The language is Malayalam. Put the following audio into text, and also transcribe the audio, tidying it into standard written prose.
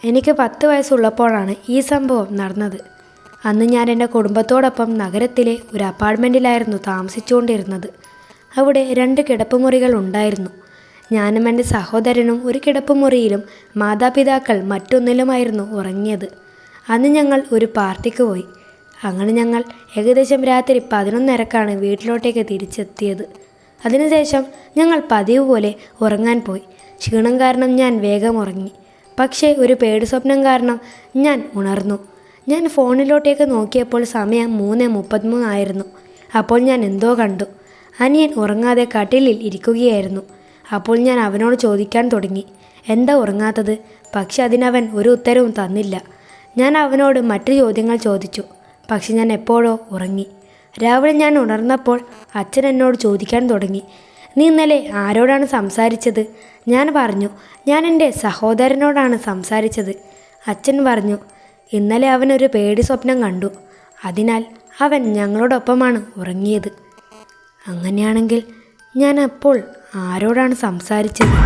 എനിക്ക് 10 വയസ്സുള്ളപ്പോഴാണ് ഈ സംഭവം നടന്നത്. അന്ന് ഞാൻ എൻ്റെ കുടുംബത്തോടൊപ്പം നഗരത്തിലെ ഒരു അപ്പാർട്ട്മെൻറ്റിലായിരുന്നു താമസിച്ചുകൊണ്ടിരുന്നത്. അവിടെ 2 കിടപ്പുമുറികൾ ഉണ്ടായിരുന്നു. ഞാനും എൻ്റെ സഹോദരനും ഒരു കിടപ്പുമുറിയിലും മാതാപിതാക്കൾ മറ്റൊന്നിലുമായിരുന്നു ഉറങ്ങിയത്. അന്ന് ഞങ്ങൾ ഒരു പാർട്ടിക്ക് പോയി. അങ്ങനെ ഞങ്ങൾ ഏകദേശം രാത്രി 11:30ക്കാണ് വീട്ടിലോട്ടേക്ക് തിരിച്ചെത്തിയത്. അതിനുശേഷം ഞങ്ങൾ പതിവ് പോലെ ഉറങ്ങാൻ പോയി. ക്ഷീണം കാരണം ഞാൻ വേഗം ഉറങ്ങി. പക്ഷേ ഒരു പേടി സ്വപ്നം കാരണം ഞാൻ ഉണർന്നു. ഞാൻ ഫോണിലോട്ടേക്ക് നോക്കിയപ്പോൾ സമയം 3:33 ആയിരുന്നു. അപ്പോൾ ഞാൻ എന്തോ കണ്ടു. അനിയൻ ഉറങ്ങാതെ കട്ടിലിൽ ഇരിക്കുകയായിരുന്നു. അപ്പോൾ ഞാൻ അവനോട് ചോദിക്കാൻ തുടങ്ങി, എന്താ ഉറങ്ങാത്തത്? പക്ഷെ അതിനവൻ ഒരു ഉത്തരവും തന്നില്ല. ഞാൻ അവനോട് മറ്റു ചോദ്യങ്ങൾ ചോദിച്ചു. പക്ഷെ ഞാൻ എപ്പോഴോ ഉറങ്ങി. രാവിലെ ഞാൻ ഉണർന്നപ്പോൾ അച്ഛൻ എന്നോട് ചോദിക്കാൻ തുടങ്ങി, നീ ഇന്നലെ ആരോടാണ് സംസാരിച്ചത്? ഞാൻ പറഞ്ഞു, ഞാൻ എൻ്റെ സഹോദരനോടാണ് സംസാരിച്ചത്. അച്ഛൻ പറഞ്ഞു, ഇന്നലെ അവനൊരു പേടി സ്വപ്നം കണ്ടു. അതിനാൽ അവൻ ഞങ്ങളോടൊപ്പമാണ് ഉറങ്ങിയത്. അങ്ങനെയാണെങ്കിൽ ഞാൻ അപ്പോൾ ആരോടാണ് സംസാരിച്ചത്?